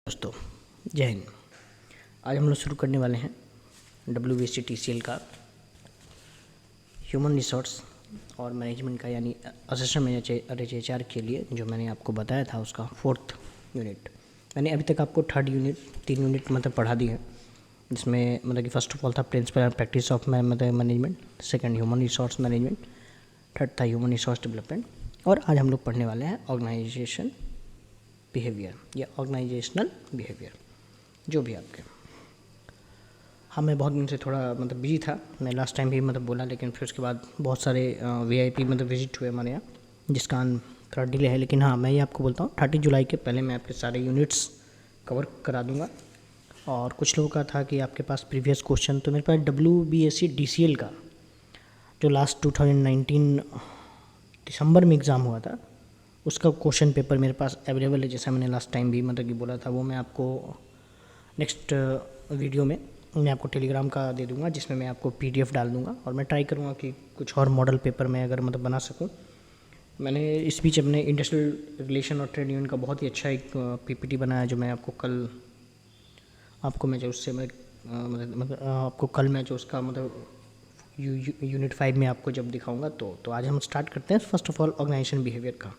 दोस्तों जय हिंद। आज हम लोग शुरू करने वाले हैं WBSc-TCL का ह्यूमन रिसोर्स और मैनेजमेंट का, यानी असिस्टेंट मैनेजर HR के लिए जो मैंने आपको बताया था उसका 4th यूनिट। मैंने अभी तक आपको 3rd यूनिट 3 यूनिट मतलब पढ़ा दी है, जिसमें मतलब कि फर्स्ट ऑफ ऑल था principle and practice of management, second human resource management, third था ह्यूमन रिसोर्स डेवलपमेंट, और आज हम लोग पढ़ने वाले हैं ऑर्गेनाइजेशन बिहेवियर या ऑर्गेनाइजेशनल बिहेवियर, जो भी आपके। हाँ, मैं बहुत दिन से थोड़ा मतलब बिजी था, मैं लास्ट टाइम भी मतलब बोला, लेकिन फिर उसके बाद बहुत सारे VIP मतलब विजिट हुए हमारे यहाँ, जिसका कारण थोड़ा डिले है। लेकिन हाँ, मैं ये आपको बोलता हूँ 30 जुलाई के पहले मैं आपके सारे यूनिट्स कवर करा दूँगा। और कुछ लोगों का था कि आपके पास प्रीवियस क्वेश्चन, तो मेरे पास WBSc-DCL का जो लास्ट 2019 दिसंबर में एग्ज़ाम हुआ था, उसका क्वेश्चन पेपर मेरे पास अवेलेबल है। जैसा मैंने लास्ट टाइम भी मतलब कि बोला था, वो मैं आपको नेक्स्ट वीडियो में मैं आपको टेलीग्राम का दे दूंगा, जिसमें मैं आपको PDF डाल दूंगा, और मैं ट्राई करूंगा कि कुछ और मॉडल पेपर में अगर मतलब बना सकूं। मैंने इस बीच अपने इंडस्ट्रियल रिलेशन और ट्रेड यूनियन का बहुत ही अच्छा एक PPT बनाया, जो मैं आपको कल आपको मैं जो उससे मतलब आपको कल मैं जो उसका मतलब यूनिट 5 में आपको जब दिखाऊँगा। तो आज हम स्टार्ट करते हैं first of all organisation behaviour का।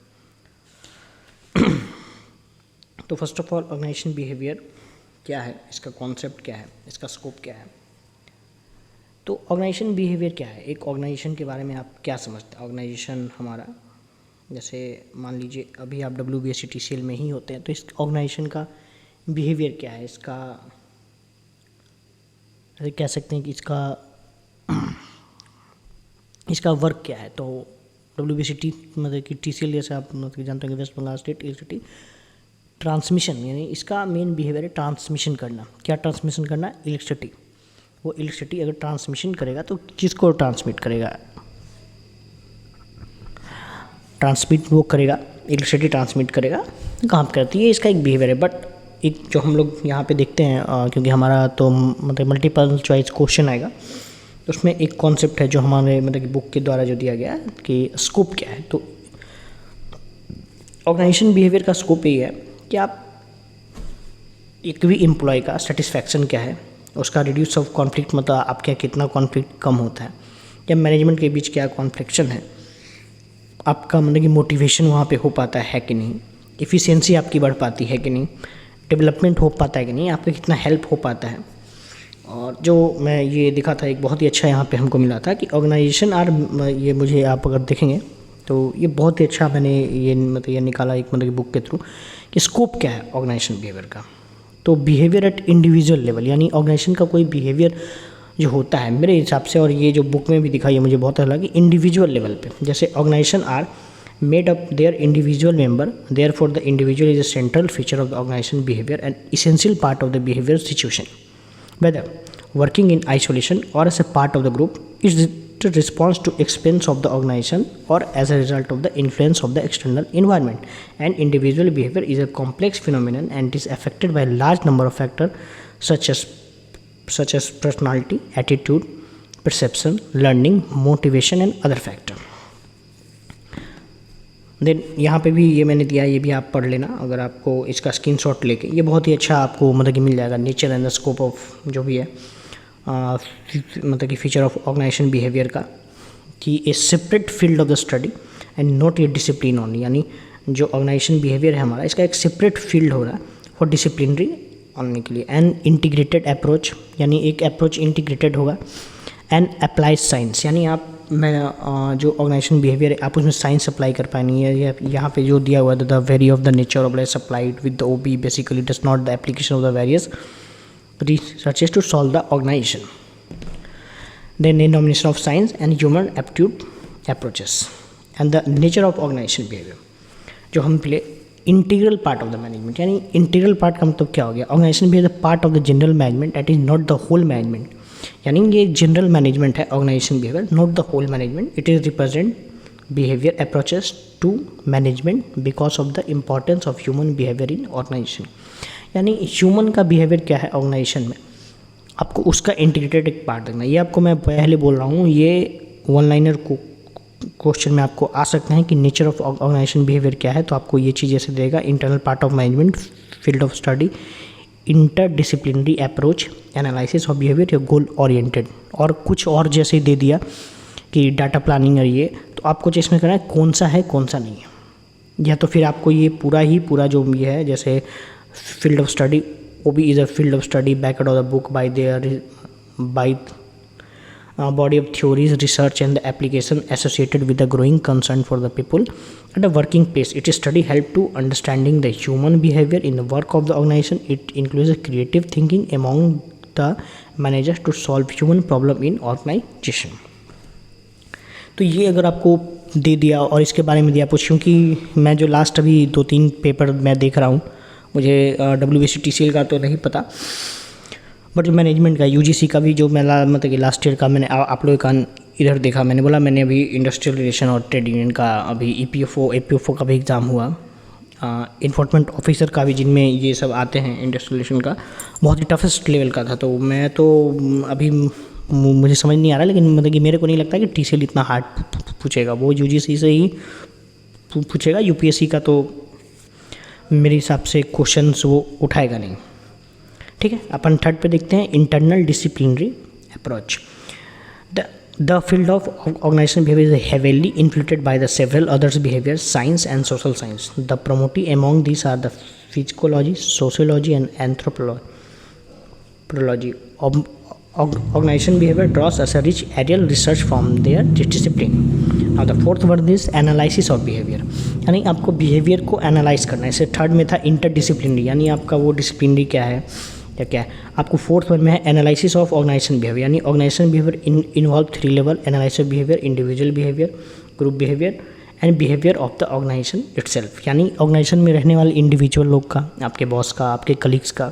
तो first of all organisation behaviour क्या है, इसका कॉन्सेप्ट क्या है, इसका स्कोप क्या है। तो ऑर्गेनाइजेशन बिहेवियर क्या है, एक ऑर्गेनाइजेशन के बारे में आप क्या समझते हैं। ऑर्गेनाइजेशन हमारा, जैसे मान लीजिए अभी आप WBSc-TCL में ही होते हैं, तो इस ऑर्गेनाइजेशन का बिहेवियर क्या है, इसका ऐसे कह सकते हैं कि इसका वर्क क्या है। तो WBSc मतलब कि TCL जैसे आप मतलब जानते हैं कि West Bengal state electricity transmission, यानी इसका मेन बिहेवियर है ट्रांसमिशन करना। क्या ट्रांसमिशन करना, इलेक्ट्रिसिटी। वो इलेक्ट्रिसिटी अगर ट्रांसमिशन करेगा तो किसको ट्रांसमिट करेगा, ट्रांसमिट वो करेगा, इलेक्ट्रिसिटी ट्रांसमिट करेगा कहाँ पर करती है, इसका एक बिहेवियर है। बट एक जो हम लोग यहाँ पे देखते हैं, क्योंकि हमारा तो मतलब मल्टीपल चॉइस क्वेश्चन आएगा, तो उसमें एक कॉन्सेप्ट है जो हमारे मतलब कि बुक के द्वारा जो दिया गया है कि स्कोप क्या है। तो ऑर्गेनाइजेशन बिहेवियर का स्कोप ये है कि आप एक भी एम्प्लॉय का सेटिस्फैक्शन क्या है, उसका रिड्यूस ऑफ कॉन्फ्लिक्ट, मतलब आपके यहाँ कितना कॉन्फ्लिक्ट कम होता है, या मैनेजमेंट के बीच क्या कॉन्फ्लिक्शन है, आपका मतलब कि मोटिवेशन वहाँ पे हो पाता है कि नहीं, इफ़िशियंसी आपकी बढ़ पाती है कि नहीं, डेवलपमेंट हो पाता है कि नहीं, आपका कितना हेल्प हो पाता है। और जो मैं ये दिखा था एक बहुत ही अच्छा यहाँ पे हमको मिला था कि ऑर्गेनाइजेशन आर, ये मुझे आप अगर देखेंगे तो ये बहुत ही अच्छा मैंने ये मतलब ये निकाला एक मतलब बुक के थ्रू कि स्कोप क्या है ऑर्गेनाइजेशन बिहेवियर का। तो बिहेवियर एट इंडिविजुअल लेवल, यानी ऑर्गेनाइजेशन का कोई बिहेवियर जो होता है मेरे हिसाब से, और ये जो बुक में भी दिखा है मुझे बहुत अच्छा लगा कि इंडिविजुअल लेवल पे, जैसे organisation are made up their individual member, therefore the individual is a central feature of the organization behavior and essential part of the behavior situation. Whether working in isolation or as a part of the group, is the response to expense of the organization or as a result of the influence of the external environment. And individual behavior is a complex phenomenon and is affected by a large number of factors such as personality, attitude, perception, learning, motivation and other factors. Then यहाँ पे भी ये मैंने दिया, ये भी आप पढ़ लेना अगर आपको इसका स्क्रीनशॉट लेके, ये बहुत ही अच्छा आपको मतलब कि मिल जाएगा। Nature and the scope of जो भी है मतलब कि फीचर ऑफ ऑर्गेनाइजेशन बिहेवियर का, कि ए separate field of the study and not a discipline only, यानी जो ऑर्गेनाइजेशन बिहेवियर है हमारा, इसका एक सेपरेट फील्ड हो रहा है फॉर डिसिप्लिनरी ऑनली के लिए। एंड इंटीग्रेटेड अप्रोच, यानी एक अप्रोच इंटीग्रेटेड होगा। एंड अप्लाइड साइंस, यानी आप जो ऑर्गेनाइजेशन बिहेवियर है आप उसमें साइंस अप्लाई कर पाएंगे। या यहाँ पे जो दिया हुआ है the very of the nature of life applied with the OB basically does not the application of the various researches to solve the organisation. Then denomination of science and human aptitude approaches and the nature of organisation behaviour, जो हम play integral part of the management, यानी integral part का मतलब क्या हो गया, organisation behaviour part of the general management it is not the whole management, यानी ये जनरल मैनेजमेंट है organisation behaviour, not the whole management. It is represent behaviour approaches to management because of the importance of human behaviour in organisation, यानी human का behaviour क्या है organisation में, आपको उसका इंटीग्रेटेड एक पार्ट देखना। ये आपको मैं पहले बोल रहा हूँ, ये वन लाइनर को क्वेश्चन में आपको आ सकते हैं कि नेचर ऑफ ऑर्गेनाइजेशन बिहेवियर क्या है, तो आपको ये चीज़ ऐसे देगा, internal part of management field of study, interdisciplinary approach, analysis of behaviour या गोल ओरिएंटेड, और कुछ और जैसे दे दिया कि डाटा प्लानिंग है ये, तो आपको चेक में करना है कौन सा है कौन सा नहीं है, या तो फिर आपको ये पूरा जो ये है जैसे फील्ड ऑफ स्टडी, वो भी is a field of study backed of the book by their by body of theories, research and the application associated with the growing concern for the people at the working place. It study help to understanding the human behavior in the work of the organization. It includes a creative thinking among the managers to solve human problem in organization. तो ये अगर आपको दे दिया और इसके बारे में दिया पूछ, क्योंकि मैं जो लास्ट अभी 2-3 पेपर मैं देख रहा हूँ, मुझे WBC-TCL का तो नहीं पता, बट जो मैनेजमेंट का UGC का भी जो मैं मतलब कि लास्ट ईयर का मैंने आप लोगों का इधर देखा, मैंने बोला मैंने अभी इंडस्ट्रियल रिलेशन और ट्रेड यूनियन का अभी EPFO का भी एग्ज़ाम हुआ, इन्फोर्समेंट ऑफिसर का भी, जिनमें ये सब आते हैं इंडस्ट्रियल रिलेशन का, बहुत ही टफेस्ट लेवल का था। तो मैं तो अभी मुझे समझ नहीं आ रहा, लेकिन मतलब कि मेरे को नहीं लगता कि TCL इतना हार्ड पूछेगा, वो UGC से ही पूछेगा। UPSC का तो मेरे हिसाब से क्वेश्चंस वो उठाएगा नहीं। ठीक है, अपन थर्ड पे देखते हैं, internal disciplinary approach. The field of organisation behavior is heavily influenced by the several others behavior science and social science. The prominent among this are the psychology, sociology and anthropology. Organization behavior draws as a rich aerial research from their discipline. Now the fourth word is analysis of behavior, यानी आपको behaviour को analyse करना है। इसे third में था interdisciplinary, यानी आपका वो डिसिप्लिनरी क्या है या क्या है। आपको फोर्थ वन में है एनालिसिस ऑफ ऑर्गेनाइजेशन बिहेवियर, यानी organisation behaviour involve 3 level, analysis behaviour, individual behaviour, group behaviour and behaviour of the organisation itself, यानी ऑर्गेनाइजेशन में रहने वाले इंडिविजुअल लोग का, आपके बॉस का, आपके कलीग्स का।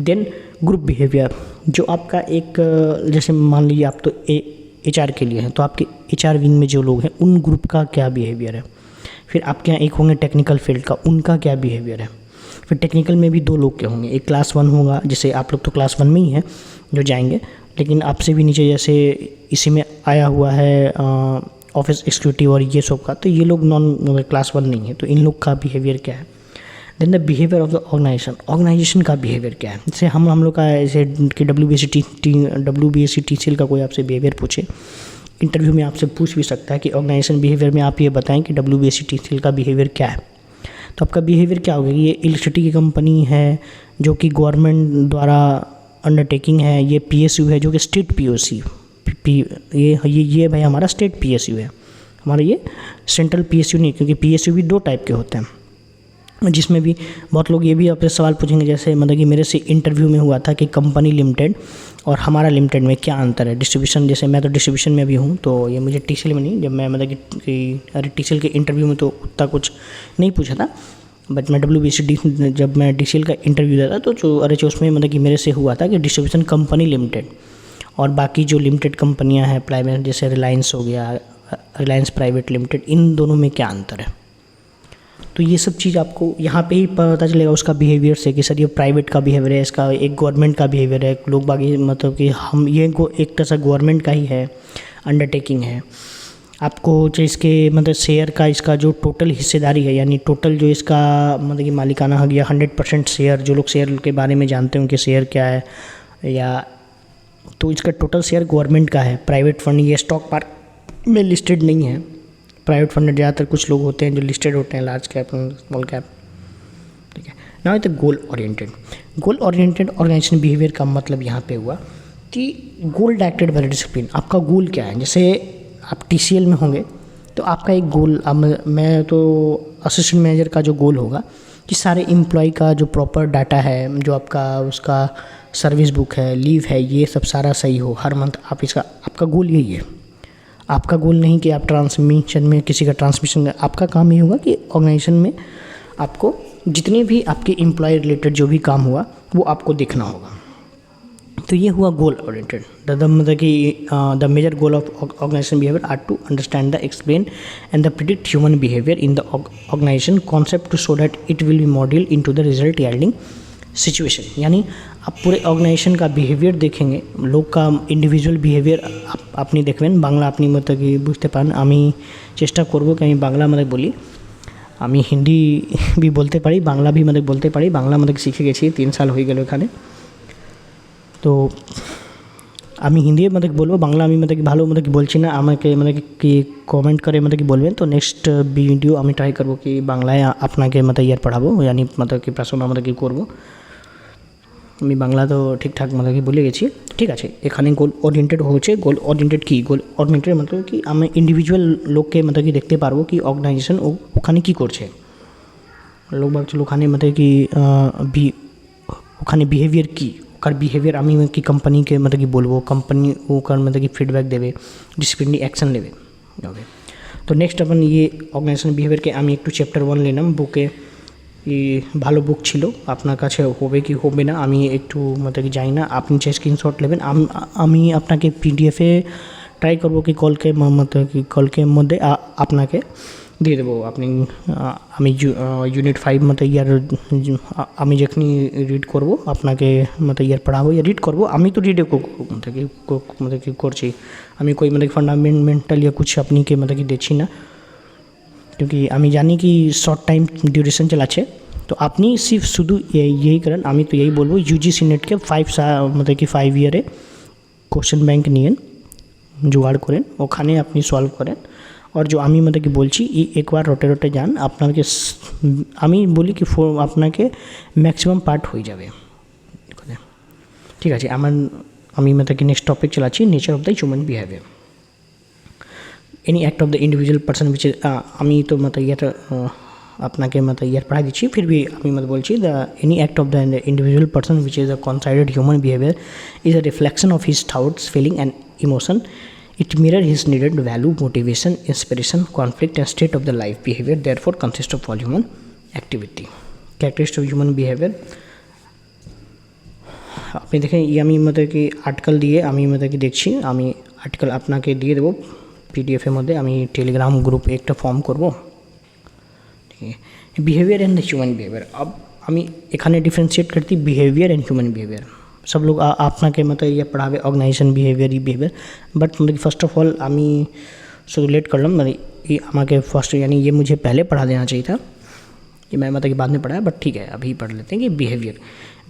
देन ग्रुप बिहेवियर, जो आपका एक जैसे मान लीजिए आप तो HR के लिए हैं, तो आपके HR विंग में जो लोग हैं उन ग्रुप का क्या बिहेवियर है। फिर आपके यहाँ एक होंगे टेक्निकल फील्ड का, उनका क्या बिहेवियर है। फिर टेक्निकल में भी 2 लोग के होंगे, एक क्लास 1 होगा, जैसे आप लोग तो क्लास 1 में ही हैं जो जाएंगे, लेकिन आपसे भी नीचे जैसे इसी में आया हुआ है ऑफिस एग्जीक्यूटिव और ये सब का, तो ये लोग नॉन क्लास 1 नहीं है, तो इन लोग का बिहेवियर क्या है। Then the behaviour of the organisation का बिहेवियर क्या है। जैसे हम लोग का ऐसे कि WBC-TCL का कोई आपसे बिहेवियर पूछे, इंटरव्यू में आपसे पूछ भी सकता है कि ऑर्गेनाइजेशन बिहेवियर में आप ये बताएं कि WBC-TCL का बिहेवियर क्या है। तो आपका बिहेवियर क्या होगा, ये इलेक्ट्रिसिटी की कंपनी है जो कि गवर्नमेंट द्वारा अंडरटेकिंग है, ये PSU है जो कि स्टेट PSU, ये भाई हमारा स्टेट PSU है, हमारा ये सेंट्रल PSU नहीं, क्योंकि PSU भी 2 टाइप के होते हैं, जिसमें भी बहुत लोग ये भी आपसे सवाल पूछेंगे, जैसे मतलब कि मेरे से इंटरव्यू में हुआ था कि कंपनी लिमिटेड और हमारा लिमिटेड में क्या अंतर है। डिस्ट्रीब्यूशन, जैसे मैं तो डिस्ट्रीब्यूशन में भी हूँ, तो ये मुझे TCL में नहीं, जब मैं मतलब कि अरे TCL के इंटरव्यू में तो उतना कुछ नहीं पूछा था, बट मैं जब मैं DCL का इंटरव्यू दिया था तो उसमें मतलब कि मेरे से हुआ था कि डिस्ट्रीब्यूशन कंपनी लिमिटेड और बाकी जो लिमिटेड कंपनियाँ हैं प्राइवेट, जैसे रिलायंस हो गया, रिलायंस प्राइवेट लिमिटेड, इन दोनों में क्या अंतर है। तो ये सब चीज़ आपको यहाँ पे ही पता चलेगा उसका बिहेवियर से कि सर ये प्राइवेट का बिहेवियर है, इसका एक गवर्नमेंट का बिहेवियर है, लोग बाकी मतलब कि हम ये एक तरह से गवर्नमेंट का ही है, अंडरटेकिंग है। आपको जो इसके मतलब शेयर का, इसका जो टोटल हिस्सेदारी है, यानी टोटल जो इसका मतलब कि मालिकाना हक या 100% शेयर, जो लोग शेयर के बारे में जानते हैं उनके शेयर क्या है, या तो इसका टोटल शेयर गवर्नमेंट का है। प्राइवेट फंड ये स्टॉक मार्केट में लिस्टेड नहीं है। प्राइवेट फंड ज़्यादातर कुछ लोग होते हैं जो लिस्टेड होते हैं, लार्ज कैप, स्मॉल कैप। ठीक है, now it goal oriented. Goal oriented organisation behaviour का मतलब यहाँ पे हुआ कि गोल डायरेक्टेड बाय डिसिप्लिन। आपका गोल क्या है, जैसे आप TCL में होंगे तो आपका एक गोल, मैं तो असिस्टेंट मैनेजर का जो गोल होगा कि सारे एम्प्लॉय का जो प्रॉपर डाटा है, जो आपका उसका सर्विस बुक है, लीव है, ये सब सारा सही हो हर मंथ। आपका गोल यही है। आपका गोल नहीं कि आप ट्रांसमिशन में किसी का ट्रांसमिशन, आपका काम ये होगा कि ऑर्गेनाइजेशन में आपको जितने भी आपके एम्प्लॉय रिलेटेड जो भी काम हुआ वो आपको देखना होगा। तो ये हुआ गोल ओरिएंटेड। मतलब कि the major goal of organisation behavior are to understand the, explain and the predict human behaviour in the organization concept to so that it will be model in to the result regarding situation. यानी आप पूरे organisation का behaviour देखेंगे, लोग का individual behaviour আপনি দেখবেন। বাংলা আপনি मतलब कि বুঝতে পারেন, আমি চেষ্টা করব कि আমি বাংলা मतलब বলি। আমি হিন্দি भी বলতে পারি, বাংলা भी मतलब বলতে পারি। বাংলা मतलब শিখে গেছি, 3 সাল হয়ে গেল এখানে। তো আমি হিন্দি मतलब বলবো, বাংলা আমি मतलब ভালো मतलब বলছি না, আমাকে मतलब কি কমেন্ট করে मतलब কি বলবেন। তো নেক্সট ভিডিও আমি ট্রাই করবো কি বাংলায় আপনাকে मतलब ইয়ার পড়াবো, यानी मतलब কি প্রশ্ন मतलब কি করবো। আমি বাংলা তো ঠিকঠাক मतलब কি ভুলে গেছি। ঠিক আছে, এখানে গোল ওরিয়েন্টেড হচ্ছে। গোল ওরিয়েন্টেড কি, গোল ওরিয়েন্টেড मतलब কি আমি ইন্ডিভিজুয়াল লোককে मतलब কি দেখতে পারবো কি অর্গানাইজেশন ওখানে কী করছে। লোক ভাবছিল ওখানে मतलब কি ওখানে বিহেভিয়ার কী, ওকার বিহেভিয়ার আমি কি কোম্পানিকে मतलब কি বলবো, কোম্পানি ওকার मतलब কি ফিডব্যাক দেবে, ডিসিপ্লিনারি অ্যাকশন নেবে। ওকে, তো নেক্সট अपन ये অর্গানাইজেশন বিহেভিয়ারকে আমি একটু চ্যাপ্টার 1 নিলাম বুকে। ভালো বুক ছিল, আপনার কাছে হবে কি হবে না আমি একটু मतलब কি জানি না, আপনি যে স্ক্রিনশট নেবেন আমি আপনাকে পিডিএফে ট্রাই করবো কি কলকে मतलब কি কলকের মধ্যে আপনাকে দিয়ে দেবো। আপনি আমি ইউনিট 5 मतलब ইয়ার আমি যখনই রিড করবো আপনাকে मतलब ইয়ার পড়াবো या रीड করবো। আমি তো রিডে मतलब কি করছি, আমি कोई मतलब फंडामेंटल या कुछ अपनी के मतलब कि दिच्छी ना, क्योंकि আমি জানি কি শর্ট টাইম ডিউরেশন চালাচ্ছে। তো আপনি সির্ফ শুধু यही करें, আমি তো यही বলবো यूजीसी नेट के 5 मतलब कि 5 ইয়ারে কোশ্চেন ব্যাংক নিয়েন, জোগাড় করেন, ওখানে আপনি সলভ করেন। और जो আমি मतलब কি বলছি एक बार রটে রটে যান, আপনাকে আমি বলি কি আপনাকে ম্যাক্সিমাম পার্ট হয়ে যাবে। ঠিক আছে, আমি मतलब কি নেক্সট টপিক চালাচ্ছি, nature of the human behaviour. Any act of the individual person विच আমি তো मतलब ইয়ার আপনাকে मतलब ইয়ার पढ़ा দিচ্ছি, फिर भी আমি मतलब বলছি the any act of the individual person which is a considered human behavior is a reflection of his thoughts feeling and emotion. It mirror his needed value motivation inspiration conflict and state of the life behavior therefore consist of all human activity. Characteristic of human behavior আপনি দেখেন ये আমি मतलब কি article দিয়ে আমি मतलब কি দেখছি, আমি আর্টিকেল আপনাকে দিয়ে দেবো পিডিএফের মধ্যে। আমি টেলিগ্রাম গ্রুপ একটা ফর্ম করব। ঠিক আছে, behaviour and the human behaviour. अब আমি এখানে ডিফারেন্সিয়েট করতে बिहेवियर एंड ह्यूमन बिहेवियर। सब लोग আপনাকে मतलब ये पढ़ावे ऑर्गेनाइजेशन बिहेवियर ये बिहेवियर, बट मतलब फर्स्ट ऑफ ऑल আমি शुरू लेट कर लूँ, मतलब ये আমাকে फर्स्ट यानी ये मुझे पहले पढ़ा देना चाहिए था, ये मैं मतलब कि बाद में पढ़ाया, बट ठीक है अभी पढ़ लेते हैं कि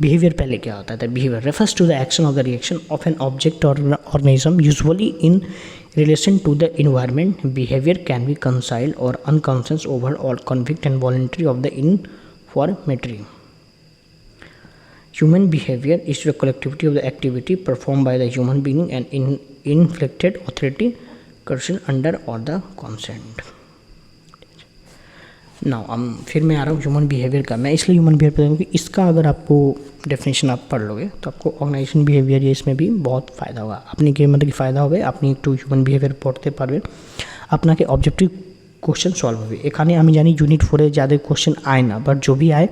बिहेवियर पहले क्या होता है। Behavior refers to the action of the reaction of an object और organism usually in relation to the environment. Behavior can be conscious or unconscious over all convict and voluntary of the informatory. Human behavior is the collectivity of the activity performed by the human being and inflicted authority coercion under or the consent. Now फिर मैं आ रहा हूँ human behaviour का। मैं इसलिए human behaviour कि इसका अगर आपको डेफिनेशन आप पढ़ लोगे तो आपको ऑर्गेनाइजेशन बिहेवियर ये इसमें भी बहुत फ़ायदा होगा। अपनी के मतलब कि फ़ायदा হবে, আপনি একটু হিউম্যান বিহেভিয়ার পড়তে পারবেন, আপনাকে অবজেক্টিভ কোশ্চেন সলভ হবে। এখানে আমি জানি यूनिट 4 যাদের কোশ্চেন आए ना, बट जो भी आए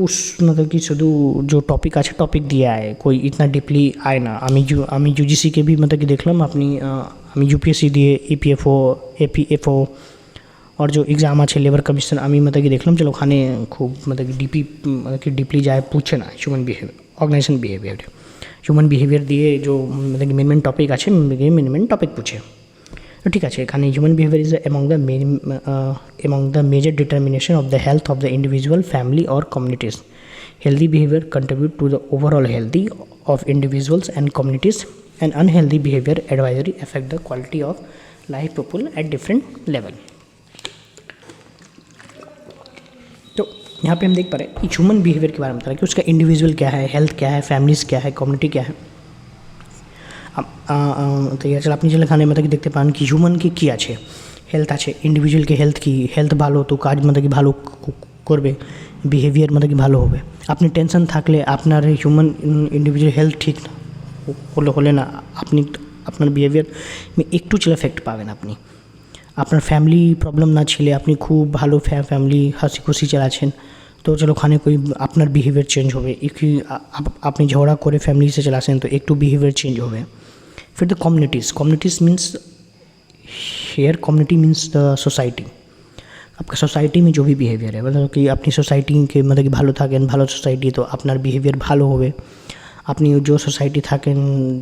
उस मतलब कि शुद्ध जो टॉपिक अच्छा टॉपिक दिया है कोई इतना डीपली आए ना। আমি यूजीसी के भी मतलब कि देखলাম আপনি আমি यूपीएससी দিয়ে ईपीएफओ एपीएफओ और जो एग्ज़ाम আছে लेबर कमीशन আমি मतलब कि देखলাম चलो ওখানে খুব मतलब कि डीपली जाए पूछे ना human behaviour organisation behaviour. Human behaviour দিয়ে जो मतलब कि मेन टॉपिक আছে मेन टॉपिक पूछे। तो ठीक আছে, এখানে human behaviour is among the major determination of the health of the individual family or communities. Healthy behavior contribute to the overall healthy of individuals and communities, and unhealthy behavior advisory affect the quality of life people at different level. तो यहाँ पे हम देख पा रहे हैं कि human behaviour के बारे में बता रहा है कि उसका इंडिविजुअल क्या है, हेल्थ क्या है, फैमिलीज़ क्या है, कम्युनिटी क्या है। तो ये चल अपनी चल खाने मतलब कि देखते पान कि ह्यूमन की কি আছে, হেলথ আছে, ইন্ডিভিজুয়াল কি হেলথ কি, হেলথ ভালো তো কাজ मतलब কি ভালো করবে, বিহেভিয়ার मतलब কি ভালো হবে। আপনি টেনশন থাকলে আপনার হিউম্যান ইন্ডিভিজুয়াল হেলথ ঠিক না হলে না আপনি আপনার বিহেভিয়ার একটু চলে এফেক্ট পাবেন। আপনি আপনার ফ্যামিলি প্রবলেম না ছিলে আপনি খুব ভালো ফ্যামিলি হাসি খুশি চালাচ্ছেন, তো চলো ওখানে कोई আপনার বিহেভিয়ার চেঞ্জ হবে। আপনি ঝগড়া করে ফ্যামিলি से चलाছেন तो একটু বিহেভিয়ার চেঞ্জ হবে। फिर the communities means here community means the society. आपका सोसाइटी में जो भी बिहेवियर है मतलब कि अपनी सोसाइटी के मतलब कि ভালো থাকেন, ভালো সোসাইটি তো আপনার বিহেভিয়ার ভালো হবে। अपनी जो सोसाइटी থাকে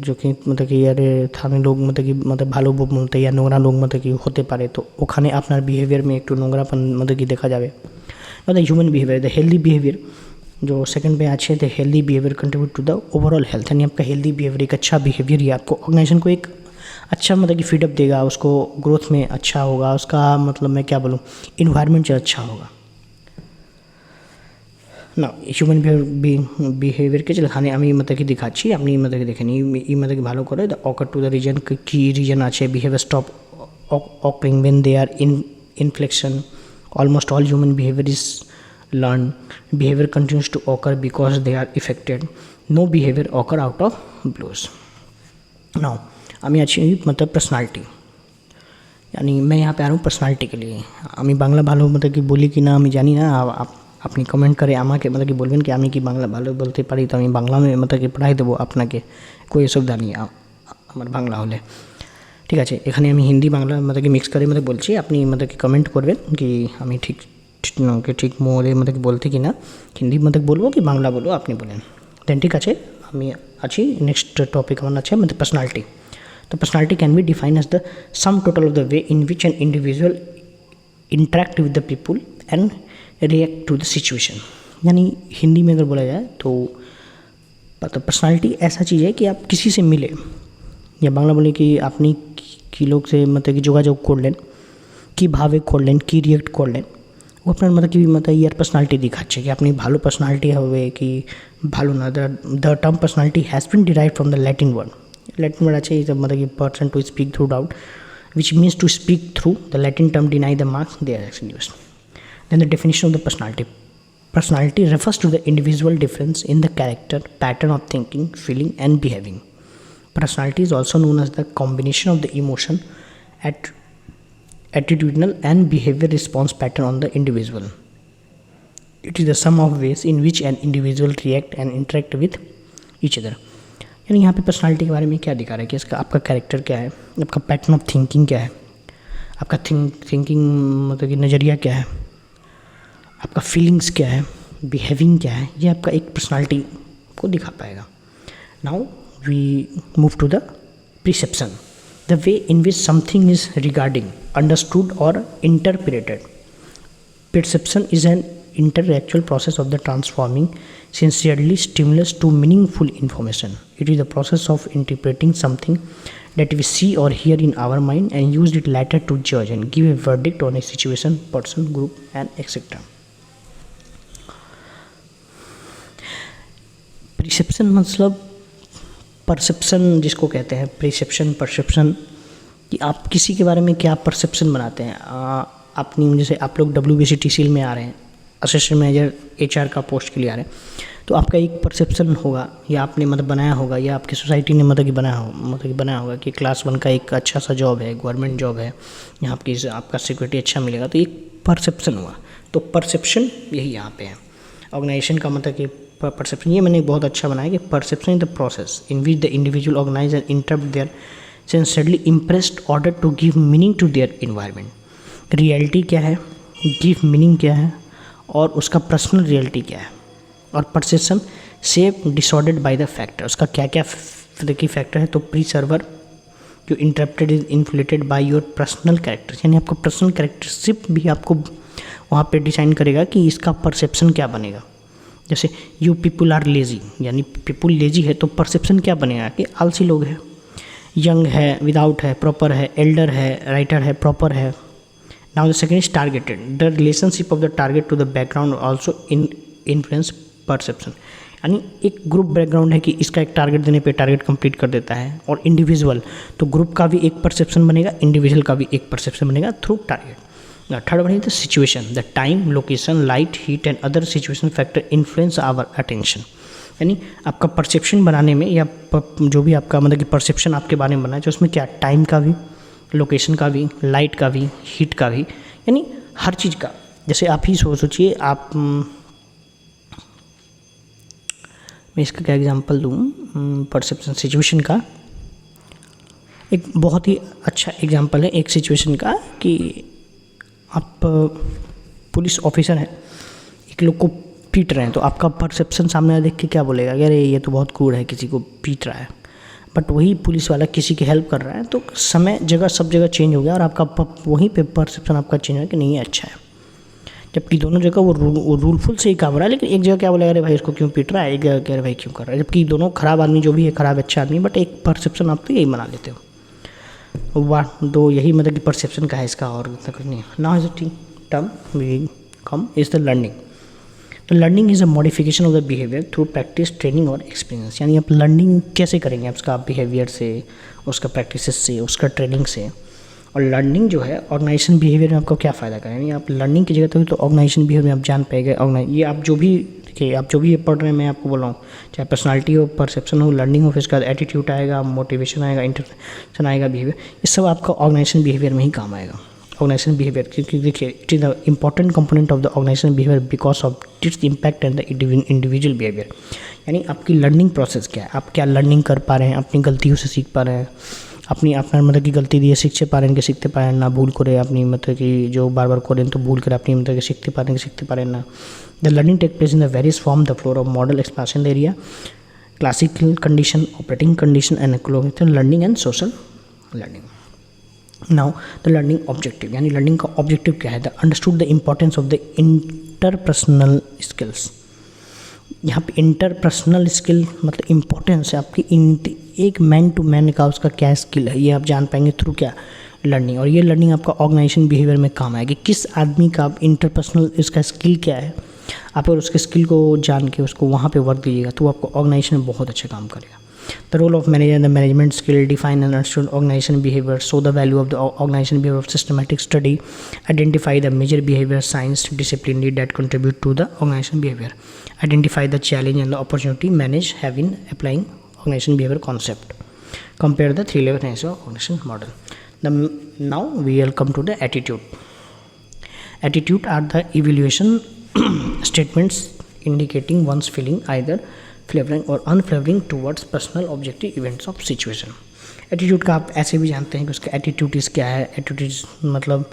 जो कि मतलब कि यार থানে লোক मतलब कि मतलब ভালো বলতে या নোংরা লোক मतलब कि হতে পারে, তো ওখানে আপনার বিহেভিয়ার में একটু নোংরাপन मतलब कि দেখা যাবে। मतलब human behaviour, the healthy behaviour जो सेकंड पे अच्छे थे, healthy behaviour contribute to the overall health, यानी आपका हेल्दी बिहेवियर, एक अच्छा बिहेवियर ही आपको ऑर्गेनाइजेशन को एक अच्छा मतलब कि फीडअप देगा, उसको ग्रोथ में अच्छा होगा, उसका मतलब मैं क्या बोलूँ इन्वायरमेंट अच्छा होगा না। হিউম্যান বিহেভিয়ারকে যেখানে আমি আপনাকে দেখাচ্ছি, আপনি আপনাকে দেখে নিই আপনাকে ভালো করে। The occur to the reason, কী রিজন আছে, behavior stop occurring when they are in inflection, almost all human behavior is learned, behavior continues to occur because they are affected, no behavior occur out of blues। Now আমি আছি मतलब personality, यानी मैं यहाँ पे आ रहा हूँ पर्सनालिटी के लिए। আমি বাংলা ভালো मतलब कि বলি কি না আমি জানি না, আপনি কমেন্ট করে আমাকে मतलब कि বলবেন কি আমি কি বাংলা ভালো বলতে পারি, তো আমি বাংলা मतलब कि পড়াই দেবো আপনাকে, কোনো অসুবিধা নেই আমার বাংলা হলে। ঠিক আছে, এখানে আমি হিন্দি বাংলা मतलब कि মিক্স করে मतलब বলছি, আপনি मतलब कि কমেন্ট করবেন কি আমি ঠিক মোড়ে मतलब कि বলতে কি না, হিন্দি मतलब বলবো কি বাংলা বলবো আপনি বলেন। দেন ঠিক আছে, আমি আছি নেক্সট টপিক আমার আছে मतलब पर्सनालिटी। तो personality can be define as the sum total of the way in which an individual interact with the people and react to the situation. यानी हिंदी में अगर बोला जाए तो मतलब पर्सनालिटी ऐसा चीज़ है कि आप किसी से मिले या बांग्ला बोले कि আপনি কি লোক से मतलब कि যোগাযোগ করলেন, কীভাবে করলেন, কী রিয়েক্ট করলেন, ও আপনার मतलब कि मतलब ইয়ার পার্সোনালিটি দেখাচ্ছে কি আপনি ভালো পার্সোনালিটি হবে কি ভালো না। The term personality has been derived from the Latin word. Latin word अच्छे मतलब कि person to speak through doubt which means to speak through the Latin term deny the marks they are actually used. Then the definition of the personality refers to the individual difference in the character, pattern of thinking, feeling and behaving. Personality is also known as the combination of the emotion, attitudinal and behavior response pattern on the individual. It is the sum of ways in which an individual react and interact with each other। यानी यहाँ पे personality के बारे में क्या दिखा रहा है कि इसका आपका कैरेक्टर क्या है, आपका पैटर्न ऑफ थिंकिंग क्या है, आपका थिंकिंग मतलब कि नज़रिया क्या है, आपका फीलिंग्स क्या है, बिहेविंग क्या है, ये आपका एक पर्सनालिटी को दिखा पाएगा। Now we move to the perception, the way in which something is regarding, understood और interpreted. Perception is an intellectual process of the transforming sincerely stimulus to meaningful information. It is the process of interpreting something that we see or hear in our mind and use it later to judge and give a verdict on a situation, person, group and etc. Perception मतलब perception जिसको कहते हैं perception कि आप किसी के बारे में क्या परसेप्शन बनाते हैं। अपनी जैसे आप लोग WBCTCL में आ रहे हैं, असिस्टेंट मैनेजर HR का पोस्ट के लिए आ रहे हैं, तो आपका एक परसेप्शन होगा या आपने मतलब बनाया होगा या आपकी सोसाइटी ने मतलब कि बनाया होगा कि क्लास 1 का एक अच्छा सा जॉब है, गवर्नमेंट जॉब है, यहाँ आपका सिक्योरिटी अच्छा मिलेगा, तो एक परसेप्शन हुआ। तो परसेप्शन यही यहाँ पे है। ऑर्गेनाइजेशन का मतलब कि परसेप्शन, ये मैंने बहुत अच्छा बनाया कि perception is the process in which the individual organize and interpret their sensory impressed order to give meaning to their environment. Reality क्या है, गिव मीनिंग क्या है और उसका पर्सनल रियलिटी क्या है। और perception shape disordered by the factor, उसका क्या क्या की फैक्टर है। तो प्री सर्वर जो interrupted is inflated by your personal characters, यानी आपका पर्सनल कैरेक्टरशिप भी आपको वहाँ पे डिसाइड करेगा कि इसका परसेप्शन क्या बनेगा। जैसे यू पीपुल आर लेजी, यानी पीपुल लेजी है तो परसेप्शन क्या बनेगा कि आलसी लोग हैं। यंग है, विदाउट है, प्रॉपर है, एल्डर है, राइटर है, प्रॉपर है। Now the second is targeted. The relationship of the target to the background also influence perception। यानी एक ग्रुप बैकग्राउंड है कि इसका एक टारगेट देने पे टारगेट कंप्लीट कर देता है, और इंडिविजुअल तो ग्रुप का भी एक परसेप्शन बनेगा, इंडिविजुअल का भी एक परसेप्शन बनेगा through target. Third one is the situation, the time, location, light, heat and other situation factor influence our attention. यानी आपका परसेप्शन बनाने में या जो भी आपका मतलब कि परसेप्शन आपके बारे में बना है, जो उसमें क्या टाइम का भी, लोकेशन का भी, लाइट का भी, हीट का भी, यानी हर चीज़ का। जैसे आप ही सोचिए, आप मैं इसका क्या एग्जांपल दूँ, परसेप्शन सिचुएशन का एक बहुत ही अच्छा एग्जांपल है एक सिचुएशन का कि आप पुलिस ऑफिसर हैं, एक लोग को पीट रहे हैं तो आपका परसेप्शन सामने वाला देख के क्या बोलेगा, अरे ये तो बहुत क्रूर है, किसी को पीट रहा है। बट वही पुलिस वाला किसी की हेल्प कर रहा है तो समय जगह सब जगह चेंज हो गया और आपका वहीं पे परसेप्शन आपका चेंज हो गया कि नहीं ये अच्छा है। जबकि दोनों जगह वो रूलफुल से ही काम रहा है, लेकिन एक जगह क्या बोलेगा, अरे भाई इसको क्यों पीट रहा है, एक जगह कह रहे भाई क्यों कर रहा है। जबकि दोनों खराब आदमी जो भी है, खराब अच्छा आदमी, बट एक परसेप्शन आप तो यही बना लेते हो। वाह, दो यही मतलब कि परसेप्शन का है इसका, और कुछ नहीं। Now is the term we come is the learning. तो learning is a modification of the behaviour through practice, training और एक्सपीरियंस। यानी आप लर्निंग कैसे करेंगे, आप उसका बिहेवियर से, उसका प्रैक्टिस से, उसका ट्रेनिंग से। और लर्निंग जो है ऑर्गेनाइजेशन बिहेवियर में आपको क्या फ़ायदा करें, यानी आप लर्निंग की जगह तो ऑर्गेनाइजेशन बिहेवियर में आप जान पाएंगे। ये आप जो भी देखिए, आप जो भी ये पढ़ रहे हैं, मैं आपको बोल रहा हूँ, चाहे पर्सनालिटी हो, परसेप्शन हो, लर्निंग हो, फिर उसके बाद एटीट्यूड आएगा, मोटिवेशन आएगा, इंटरप्शन आएगा, बिहेवियर, ये सब आपका ऑर्गेनाइजेशन बिहेवियर में ही काम आएगा। ऑर्गेनाइजेशन बिहेवियर, क्योंकि देखिए it is the important component of the organisation behaviour because of its impact and the individual behaviour. यानी आपकी लर्निंग प्रोसेस क्या है, आप क्या लर्निंग कर पा रहे हैं, अपनी गलतियों से सीख पा रहे हैं, अपना मतलब कि गलती दिए सीखते पा रहे हैं कि सीखते पा रहे हैं ना, भूल करे अपनी मतलब कि जो बार बार करें तो भूल कर अपनी मतलब कि सीखते पा रहे हैं ना। The learning take place in the various form, the floor of model expression area, classical condition, operating condition and causal learning and social learning. Now the learning objective, यानी लर्निंग का ऑब्जेक्टिव क्या है, the understood the importance of the interpersonal skills. यहाँ पे interpersonal skill मतलब importance है आपकी एक मैन टू मैन का उसका क्या स्किल है, ये आप जान पाएंगे थ्रू क्या लर्निंग। और ये लर्निंग आपका ऑर्गेनाइजेशन बिहेवियर में काम आएगी, किस आदमी का आप इंटरपर्सनल इसका स्किल क्या है, आप अगर उसके स्किल को जान के उसको वहाँ पे वर्क दीजिएगा तो आपको ऑर्गेनाइजेशन में बहुत अच्छा काम करेगा। The role of manager, the management skill, define and understood organisation behaviour, show the value of the organisation behaviour, systematic study, identify the major behaviour science discipline that contribute to the organisation behaviour, identify the challenge and the opportunity, manage having applying organization behavior concept, compare the three level organization model. Now we will come to the attitude. Attitude are the evaluation statements indicating one's feeling, either favoring or unfavoring towards personal objective events of situation. Attitude का आप ऐसे भी जानते हैं कि उसका attitude क्या है। एटीट्यूड मतलब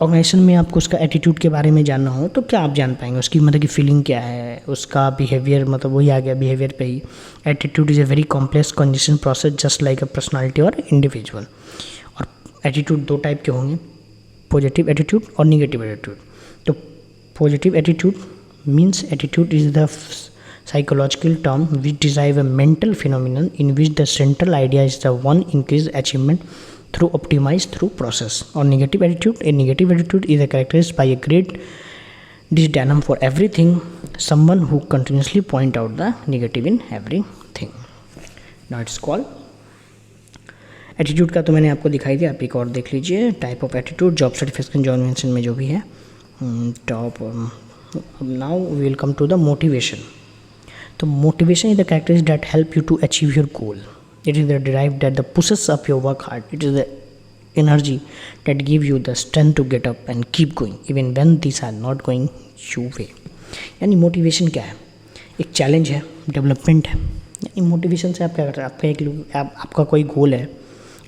ऑर्गेनाइजेशन में आपको उसका एटीट्यूड के बारे में जानना हो तो क्या आप जान पाएंगे, उसकी मतलब की फीलिंग क्या है, उसका बिहेवियर, मतलब वही आ गया बिहेवियर पे ही। Attitude is a very complex condition process just like a personality और इंडिविजुअल। और एटीट्यूड दो टाइप के होंगे, पॉजिटिव एटीट्यूड और निगेटिव एटीट्यूड। तो positive attitude means attitude is the psychological term which describe a mental phenomenon in which the central idea is the one increased achievement through optimized through process. Or negative attitude, a negative attitude is characterized by a great disdain for everything, someone who continuously point out the negative in everything. Now it's called attitude का तो मैंने आपको दिखाई दिया, आप एक और देख लीजिए, type of attitude, job certification job mention में जो भी है top. Now we will come to the motivation. तो motivation is the characteristic that help you to achieve your goal. It is the drive that the pushes up your work hard. It is the energy that give you the strength to get up and keep going even when this are not going you way. यानी motivation क्या है, एक challenge है, development है। यानी motivation से आप क्या कर रहे हैं, आपका एक आपका कोई गोल है,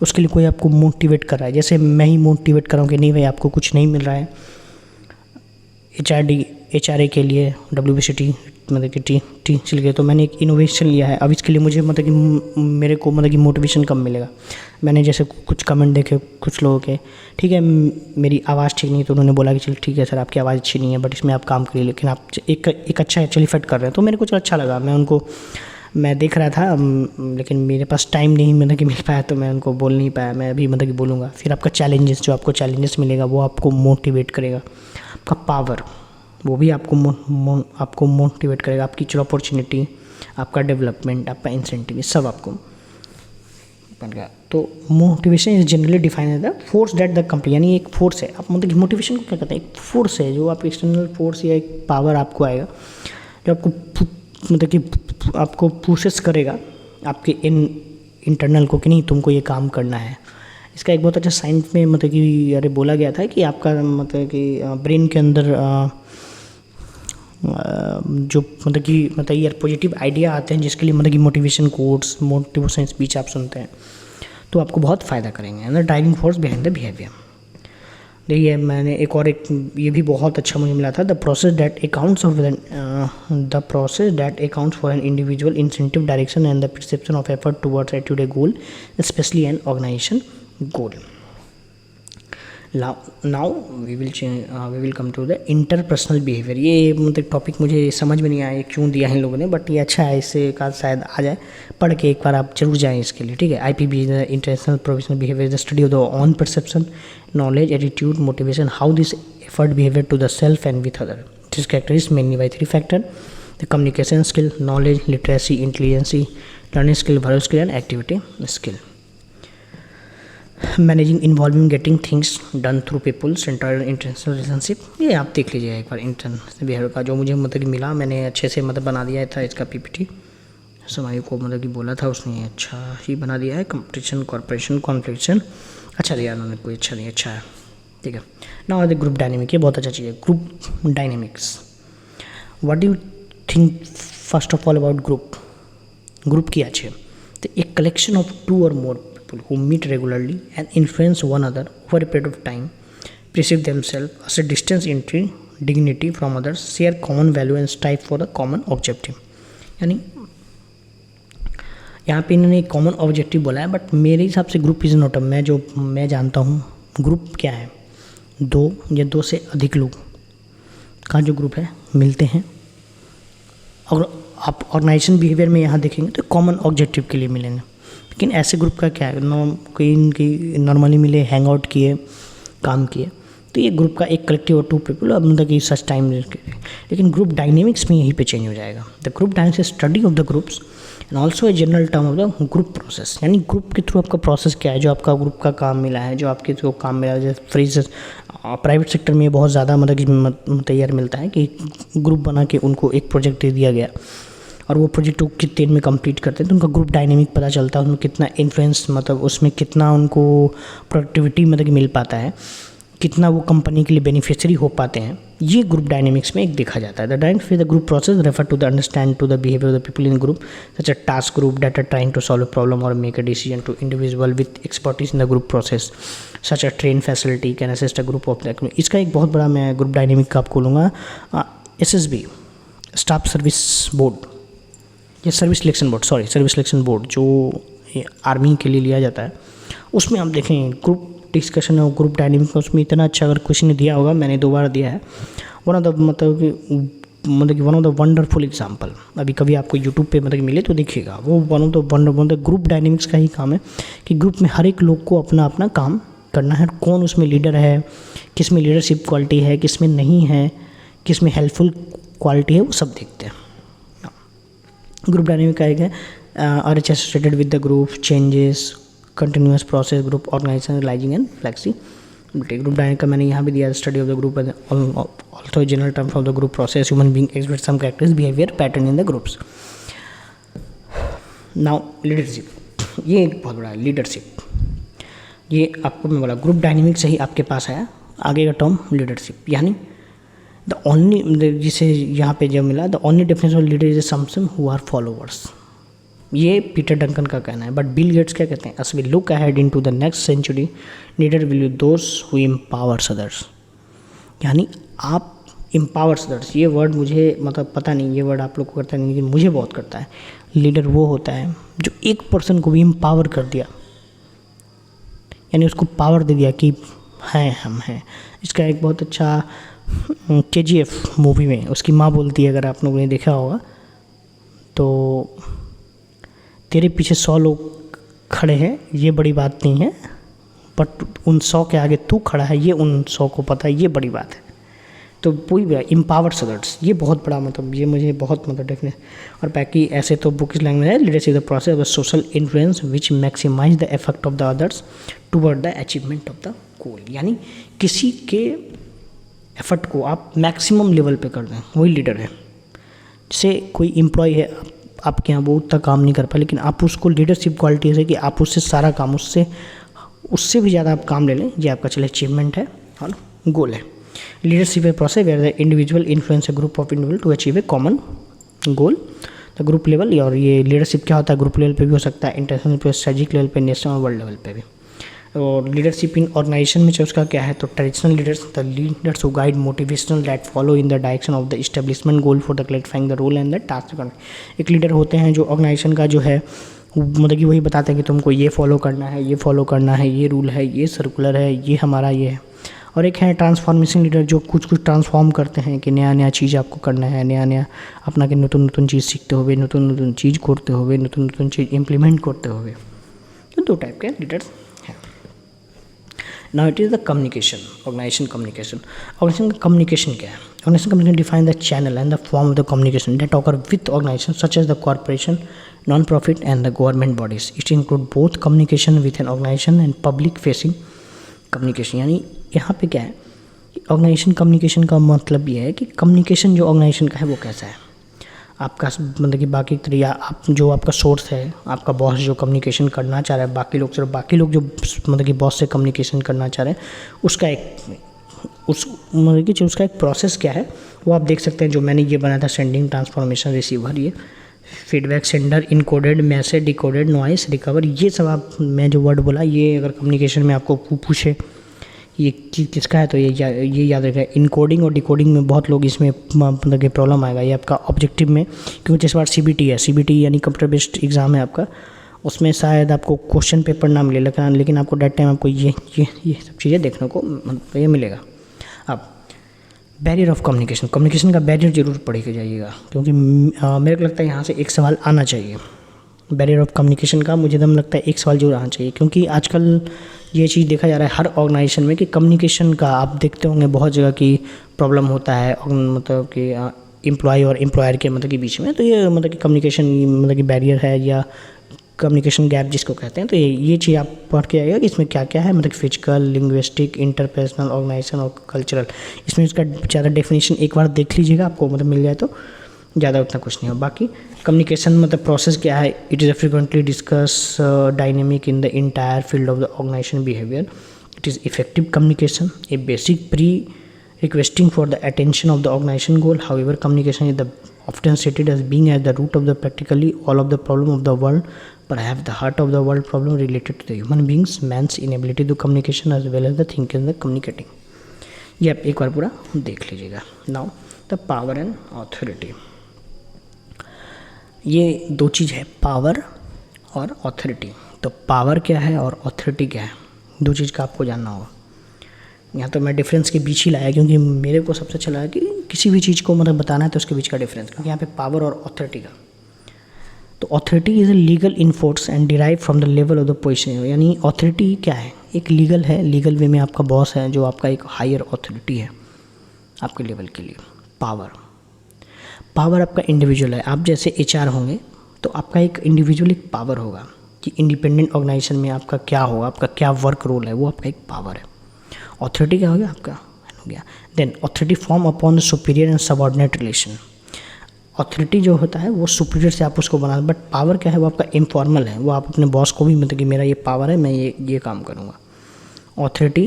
उसके लिए कोई आपको मोटिवेट कर रहा है। जैसे मैं ही मोटिवेट कर रहा हूँ कि नहीं भाई आपको कुछ नहीं मिल रहा है HRA के लिए, WBCT मतलब कि टी के लिए, तो मैंने एक इनोवेशन लिया है। अब इसके लिए मुझे मतलब कि मेरे को मतलब कि मोटिवेशन कब मिलेगा। मैंने जैसे कुछ कमेंट देखे कुछ लोगों के, ठीक है मेरी आवाज़ ठीक नहीं, तो उन्होंने बोला कि चल ठीक है सर आपकी आवाज़ अच्छी नहीं है बट इसमें आप काम करिए, लेकिन आप एक अच्छा एक्चुअली फिट कर रहे हैं। तो मेरे को चलो अच्छा लगा, मैं देख रहा था, लेकिन मेरे पास टाइम नहीं मतलब कि मिल पाया, तो मैं उनको बोल नहीं पाया। मैं अभी मतलब कि बोलूँगा। फिर आपका चैलेंजेस, जो आपको चैलेंजेस मिलेगा वो आपको मोटिवेट करेगा। आपका पावर वो भी आपको मोटिवेट करेगा। आपकी चलो अपॉर्चुनिटी, आपका डेवलपमेंट, आपका इंसेंटिव, ये सब आपको बन गया। तो motivation is generally define as the force that the company, यानी एक फोर्स है। आप मतलब कि मोटिवेशन को क्या कहते हैं, एक फोर्स है जो आप एक्सटर्नल फोर्स या एक पावर आपको आएगा जो आपको मतलब कि आपको प्रोसेस करेगा आपके इंटरनल को कि नहीं तुमको ये काम करना है। इसका एक बहुत अच्छा साइंस में मतलब कि अरे बोला गया था कि आपका मतलब कि ब्रेन के अंदर जो मतलब ये पॉजिटिव आइडिया आते हैं जिसके लिए मतलब कि मोटिवेशन कोड्स, मोटिवेशन स्पीच आप सुनते हैं तो आपको बहुत फ़ायदा करेंगे। The driving force behind the behaviour. देखिए मैंने एक ये भी बहुत अच्छा मुझे मिला था, the process that accounts for an individual incentive direction and the perception of effort towards at today goal, specially an organisation goal. Now we will come to the interpersonal behaviour. ये मतलब टॉपिक मुझे समझ में नहीं आया क्यों दिया है इन लोगों ने, बट ये अच्छा है, इससे का शायद आ जाए, पढ़ के एक बार आप जरूर जाएँ इसके लिए, ठीक है. IPB international professional behaviour, the study of the on perception, knowledge, attitude, motivation, how this effort behavior to the self and with other. It is characterized mainly by 3 factors: the communication skill, knowledge, literacy, intelligence, learning skill, verbal skill, and activity skill. Managing, involving, getting things done through people centered international relationship. ये आप देख लीजिए एक बार international behaviour का, जो मुझे मतलब कि मिला, मैंने अच्छे से मतलब बना दिया था इसका PPT. समाई को मतलब कि बोला था उसने, अच्छा ही बना दिया है. कंपटीशन, कॉर्पोरेशन, कॉन्फ्लिक्शन, अच्छा दिया उन्होंने, कोई अच्छा नहीं, अच्छा है, ठीक है. नाउ द ग्रुप डायनेमिक, ये बहुत अच्छा चीज़ है. Group dynamics, what do you think first of all about group? Group क्या है? तो एक collection of 2 or more people who meet regularly and influence one another over a period of time, perceive themselves as a distant entry, dignity from others, share common value and strive for a common objective. यानी यहाँ पे इन्होंने एक common objective बोला है, but मेरे हिसाब से ग्रुप इज़ नॉट मैं जानता हूँ ग्रुप क्या है, 2 या 2 से अधिक लोग का जो ग्रुप है मिलते हैं, और आप ऑर्गेनाइजेशन बिहेवियर में यहाँ देखेंगे तो कॉमन ऑब्जेक्टिव के लिए मिलेंगे. लेकिन ऐसे ग्रुप का क्या है, कोई नॉर्मली मिले, हैंग आउट किए, काम किए, तो ये ग्रुप का एक कलेक्टिव और 2 पीपल, अब मतलब कि सच टाइम. लेकिन ग्रुप डायनेमिक्स में यहीं पे चेंज हो जाएगा. The group dynamics study of the groups and also a general term of the group process. यानी ग्रुप के थ्रू आपका प्रोसेस क्या है, जो आपका ग्रुप का काम मिला है, जो आपके जो काम मिला है. जैसे फ्रीज प्राइवेट सेक्टर में बहुत ज़्यादा मतलब कि तैयार मिलता है कि ग्रुप बना के उनको एक प्रोजेक्ट दे दिया गया और वो प्रोजेक्ट वो कितने दिन में कंप्लीट करते हैं, तो उनका ग्रुप डायनेमिक पता चलता है, उनमें कितना इन्फ्लुएंस, मतलब उसमें कितना उनको प्रोडक्टिविटी मतलब कि मिल पाता है, कितना वो कंपनी के लिए बेनिफिशियरी हो पाते हैं. ये ग्रुप डायनेमिक्स में एक देखा जाता है. The dynamics with the group process refer to the understand to the behaviour of the people in group, such a task group that are trying to solve a problem और make a decision to individual with expertise in the group process, such a train facility can assist a group of the. इसका एक बहुत बड़ा मैं group dynamic का आपको लूँगा. SSB, staff service board, या सर्विस सिलेक्शन बोर्ड जो आर्मी के लिए लिया जाता है, उसमें आप देखें ग्रुप डिस्कशन और ग्रुप डायनेमिक का, उसमें इतना अच्छा अगर क्वेश्चन ने दिया होगा, मैंने 2 बार दिया है. One of the wonderful example, अभी कभी आपको यूट्यूब पे मतलब मिले तो देखिएगा, वो one of the group dynamics का ही काम है कि ग्रुप में हर एक लोग को अपना अपना काम करना है. कौन उसमें लीडर है, किस में लीडरशिप क्वालिटी है, किस में नहीं है, किस में हेल्पफुल क्वालिटी है, वो सब देखते हैं. ग्रुप डायनेमिक का एक है are associated with the group changes, continuous process, group organisation, realising and flexibility. Group dynamic का मैंने यहाँ भी दिया, study of the group, also general term of the group process, human being exhibit some characters, behaviour pattern in the groups. Now leadership, ये एक बहुत बड़ा है लीडरशिप. ये आपको मैं बोला ग्रुप डायनेमिक से ही आपके पास आया आगे का टर्म लीडरशिप. यानी द ओनली, जिसे यहाँ पे जो मिला, the only definition of leader is someone who are followers. ये पीटर डंकन का कहना है. बट बिल गेट्स क्या कहते हैं, as we look ahead into the next century, leader will be those who empowers others. यानी आप empowers others, ये वर्ड मुझे मतलब पता नहीं, ये वर्ड आप लोग को करता नहीं, लेकिन मुझे बहुत करता है. लीडर वो होता है जो एक पर्सन को भी एम्पावर कर दिया, यानी उसको पावर दे दिया कि हैं हम हैं. इसका एक बहुत अच्छा KGF मूवी में उसकी माँ बोलती है, अगर आप लोगों ने देखा होगा, तो तेरे पीछे 100 लोग खड़े हैं, ये बड़ी बात नहीं है, बट उन 100 के आगे तू खड़ा है, ये उन 100 को पता है, ये बड़ी बात है. तो वही एम्पावर्स अदर्स, ये बहुत बड़ा मतलब, ये मुझे बहुत मतलब डेफिनेट. और बाकी ऐसे तो बुक लैंग्वेज है, leadership the process of social influence which maximise the effect of the others toward the achievement of the goal. यानी किसी के एफर्ट को आप मैक्सिमम लेवल पे कर दें, वही लीडर है. जैसे कोई एम्प्लॉय है आपके यहाँ, वो उतना काम नहीं कर पाए, लेकिन आप उसको लीडरशिप क्वालिटी है कि आप उससे सारा काम, उससे भी ज़्यादा आप काम ले लें, ये आपका चले अचीवमेंट है और गोल है. Leadership a process where the individual influence a group of individual to achieve a common goal. The group level, और ये लीडरशिप क्या होता है, ग्रुप लेवल पे भी हो सकता है, इंटरनेशनल पे, स्ट्रेटेजिक लेवल पे, नेशनल और वर्ल्ड लेवल पे भी. और लीडरशिप इन ऑर्गेनाइजेशन में जो उसका क्या है, तो traditional leaders, the leaders who guide motivational that follow in the direction of the establishment goal for the clarifying the role and the task. एक लीडर होते हैं जो ऑर्गेनाइजेशन का जो है मतलब कि वही बताते हैं कि तुमको ये फॉलो करना है, ये फॉलो करना है, ये रूल है, ये सर्कुलर है, ये हमारा ये है। और एक है ट्रांसफॉर्मेशन लीडर जो कुछ ट्रांसफॉर्म करते हैं कि नया नया चीज़ आपको करना है, नया नया अपना के नतून नतून चीज़ सीखते हुए, नतून नतून चीज़ करते हुए, नतून नतून चीज़ इम्प्लीमेंट करते हुए। तो दो टाइप के लीडर्स हैं। Now it is the communication, organization communication. Organization का कम्युनिकेशन क्या है? Organization communication define the channel and the form of the communication that occur with organization such as the corporation, non-profit and the government bodies. It include both communication with an organization and public facing communication. यानी यहाँ पे क्या है, organization communication का मतलब ये है कि कम्युनिकेशन जो ऑर्गेनाइजेशन का है वो कैसा है, आपका मतलब कि बाकी या आप जो आपका सोर्स है, आपका बॉस जो कम्युनिकेशन करना चाह रहा है बाकी लोग से, और बाकी लोग जो मतलब कि बॉस से कम्युनिकेशन करना चाह रहे हैं उसका एक मतलब कि जो उसका एक प्रोसेस क्या है वो आप देख सकते हैं। जो मैंने ये बनाया था सेंडिंग, ट्रांसफॉर्मेशन, रिसीवर, ये feedback, sender, encoded, message, decoded, noise, recover, ये सब आप मैं जो वर्ड बोला ये अगर कम्युनिकेशन में आपको पूछे ये किसका है तो ये याद रखेगा। इनकोडिंग और डिकोडिंग में बहुत लोग इसमें मतलब कि प्रॉब्लम आएगा, ये आपका ऑब्जेक्टिव में, क्योंकि जिस बार CBT है, CBT यानी कंप्यूटर बेस्ड एग्ज़ाम है आपका, उसमें शायद आपको क्वेश्चन पेपर ना मिले, लेकिन आपको डेट टाइम आपको ये सब चीज़ें देखने को ये मिलेगा। अब बैरियर ऑफ कम्युनिकेशन, कम्युनिकेशन का बैरियर जरूर पढ़ के जाइएगा, क्योंकि मेरे को लगता है यहाँ से एक सवाल आना चाहिए। बैरियर ऑफ कम्युनिकेशन का मुझे दम लगता है एक सवाल जरूर आना चाहिए, क्योंकि आजकल ये चीज़ देखा जा रहा है हर ऑर्गेनाइजेशन में कि कम्युनिकेशन का आप देखते होंगे बहुत जगह की प्रॉब्लम होता है, मतलब कि एम्प्लॉय और एम्प्लॉयर के मतलब के बीच में। तो ये मतलब कि कम्युनिकेशन मतलब कि बैरियर है या कम्युनिकेशन गैप जिसको कहते हैं। तो ये चीज़ आप पढ़ के आइएगा कि इसमें क्या क्या है, मतलब फिजिकल, लिंग्विस्टिक, इंटरपर्सनल, ऑर्गेनाइजेशन और कल्चरल। इसमें इसका ज़्यादा डेफिनेशन एक बार देख लीजिएगा, आपको मतलब मिल जाए तो ज़्यादा उतना कुछ नहीं हो। बाकी कम्युनिकेशन मतलब प्रोसेस क्या है, it is frequently discuss dynamic in the entire field of the organisation behaviour. It is effective communication, a basic pre requesting for the attention of the organization goal. However, communication is often stated as being at the root of the practically all of the problem of the world, perhaps the heart of the world problem related to the human beings, man's inability to communication as well as the thinking and the communicating. ये आप एक बार पूरा देख लीजिएगा। Now the power and authority, ये दो चीज़ है, power और ऑथोरिटी। तो पावर क्या है और ऑथोरिटी क्या है, दो चीज़ का आपको जानना होगा। यहाँ तो मैं डिफरेंस के बीच ही लाया, क्योंकि मेरे को सबसे अच्छा लगा कि किसी भी चीज़ को मतलब बताना है तो उसके बीच का डिफरेंस, क्योंकि यहाँ पे पावर और ऑथोरिटी का। तो authority is a legal enforce and derive from the level of the position. यानी ऑथोरिटी क्या है, एक लीगल है, लीगल वे में आपका बॉस है जो आपका एक हायर ऑथोरिटी है आपके लेवल के लिए। पावर आपका इंडिविजुअल है, आप जैसे HR होंगे तो आपका एक इंडिविजुअल एक पावर होगा कि इंडिपेंडेंट ऑर्गेनाइजेशन में आपका क्या होगा, आपका क्या वर्क रोल है, वो आपका एक पावर है। ऑथोरिटी क्या हो गया आपका, हो गया। Then authority form upon the superior and subordinate relation. Authority जो होता है वो सुपीरियर से आप उसको बना, बट पावर क्या है वो आपका इनफॉर्मल है, वो आप अपने बॉस को भी मतलब कि मेरा ये पावर है, मैं ये काम करूँगा। ऑथोरिटी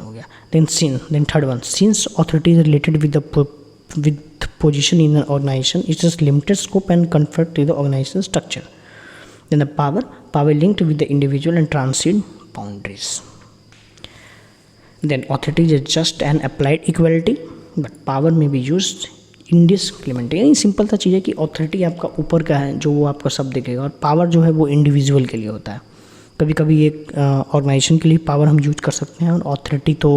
हो गया। Then third one, since authority is related with position in an organization, it is limited scope and comfort with the organization structure. Then the power linked with the individual and transcend boundaries. Then authority is just an applied equality, but power may be used indiscriminately। यानी simple सा चीज़ है कि authority आपका ऊपर का है जो वो आपको सब देखेगा, और पावर जो है वो इंडिविजुअल के लिए होता है। कभी कभी एक ऑर्गेनाइजेशन के लिए पावर हम यूज कर सकते हैं, और ऑथोरिटी तो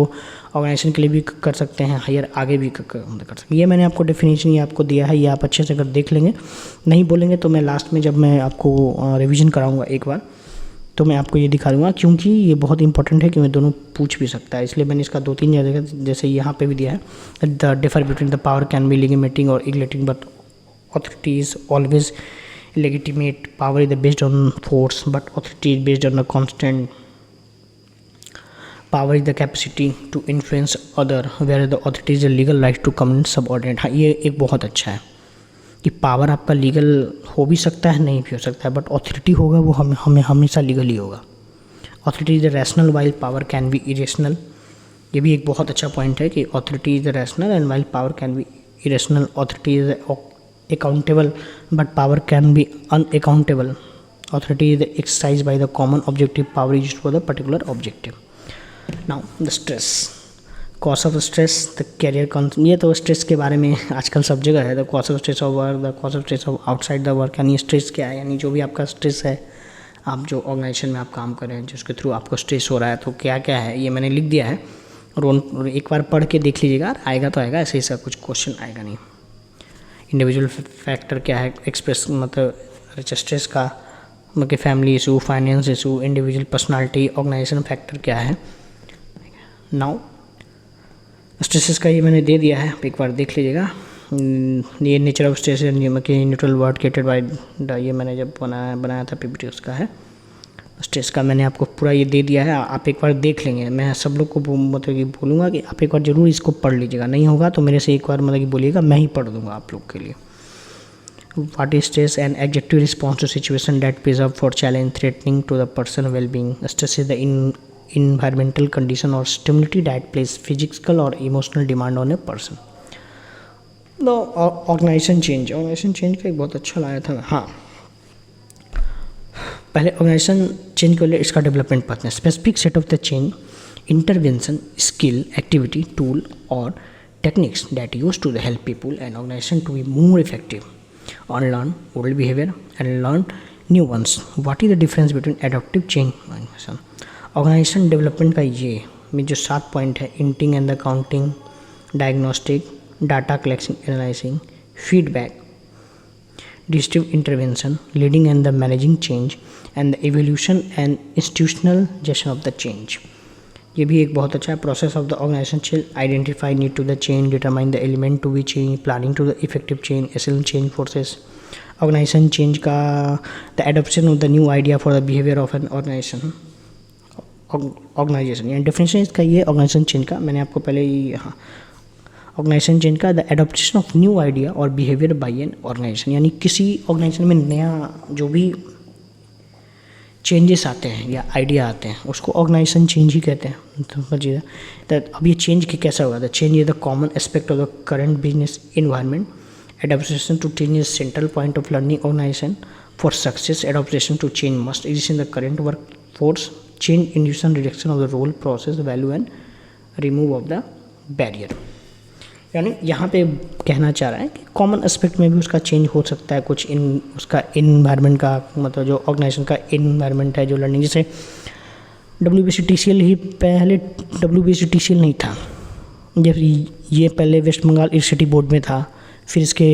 ऑर्गेनाइजेशन के लिए भी कर सकते हैं, हायर आगे भी कर सकते हैं। ये मैंने आपको डेफिनेशन ये आपको दिया है, ये आप अच्छे से अगर देख लेंगे, नहीं बोलेंगे तो मैं लास्ट में जब मैं आपको रिवीजन कराऊंगा एक बार तो मैं आपको ये दिखा दूँगा, क्योंकि ये बहुत इंपॉर्टेंट है कि मैं दोनों पूछ भी सकता है, इसलिए मैंने इसका 2-3 जगह जैसे यहाँ पे भी दिया है। The differ between the power can be legitimating और electing, but authority is always legitimate. Power is based on force, but authority is based on a constant. Power is the capacity to influence other, whereas the authority is a legal right to command subordinate। हाँ, ये एक बहुत अच्छा है कि power आपका legal हो भी सकता है, नहीं भी हो सकता है, बट ऑथोरिटी होगा वो हमें हमेशा लीगल ही होगा। Authority is the rational while power can B irrational. ये भी एक बहुत अच्छा पॉइंट है कि authority is the rational and while power can B irrational. Authority is accountable but power can B unaccountable. Authority is the exercise by the common objective power used for the particular objective. Now the stress, cause of stress, the career ये तो stress के बारे में आजकल सब जगह है. The cause of stress of work, the cause of stress of outside the work. यानी स्ट्रेस क्या है, यानी जो भी आपका स्ट्रेस है, आप जो ऑर्गेनाइजेशन में आप काम कर रहे हैं जिसके थ्रू आपको स्ट्रेस हो रहा है, तो क्या क्या है ये मैंने लिख दिया है और एक बार पढ़ के देख लीजिएगा. आएगा तो आएगा, ऐसे ही सा कुछ क्वेश्चन आएगा नहीं. इंडिविजुअल फैक्टर क्या है, एक्सप्रेस मतलब स्ट्रेस का मतलब family issue, finance issue, individual personality, organization factor क्या है. नाउ स्ट्रेसेस का ये मैंने दे दिया है, एक बार देख लीजिएगा. ये nature of stress neutral word created by ये मैंने जब बनाया था पीपीटी उसका है. स्ट्रेस का मैंने आपको पूरा ये दे दिया है, आप एक बार देख लेंगे. मैं सब लोग को मतलब कि बोलूँगा कि आप एक बार ज़रूर इसको पढ़ लीजिएगा. नहीं होगा तो मेरे से एक बार मतलब कि बोलिएगा, मैं ही पढ़ दूँगा आप लोग के लिए. What is stress? An adjective response to situation that present for challenge threatening to the person well-being. Stress is the environmental condition or stimuli that place physical or emotional demand on a person. The organization change का एक बहुत अच्छा लाया था. हाँ, पहले organisation change के लिए इसका डेवलपमेंट पढ़ते हैं. Specific set of the change, intervention, skill, activity, tool और techniques that use to help people and organisation to be more effective. Unlearn old behavior and learn new ones. What is the difference between adaptive change? Organization development का ये में जो 7 point है, entering and the counting, diagnostic, data collection analysing, feedback, district intervention, leading and the managing change and the evolution and institutionalisation of the change. ये भी एक बहुत अच्छा है. Process of the organisation change, identify need to the change, determine the element to be change, planning to the effective change, essential change forces. Organisation change का the adoption of the new idea for the behaviour of an organization. यानी definition इसका ये organisation change का मैंने आपको पहले ही. हाँ, organisation change का the adoption of new idea और बिहेवियर बाई एन ऑर्गेनाइजेशन. यानी किसी ऑर्गेनाइजेशन में नया जो भी चेंजेस आते हैं या आइडिया आते हैं उसको ऑर्गेनाइजेशन चेंज ही कहते हैं. तो समझिए तो अब ये चेंज कैसा होगा. The change is the common aspect of the current business environment. Adoption to change is central point of learning organisation. For success adoption to change must exist in the current work force. Change induction reduction of the role process value and remove of the barrier. यानी यहाँ पे कहना चाह रहा है कि common aspect में भी उसका चेंज हो सकता है कुछ. उसका इन्वायरमेंट का मतलब जो ऑर्गेनाइजेशन का इन्वायरमेंट है जो लर्निंग, जैसे WBCTCL ही पहले WBCTCL नहीं था. जब ये पहले वेस्ट बंगाल यूनिवर्सिटी बोर्ड में था, फिर इसके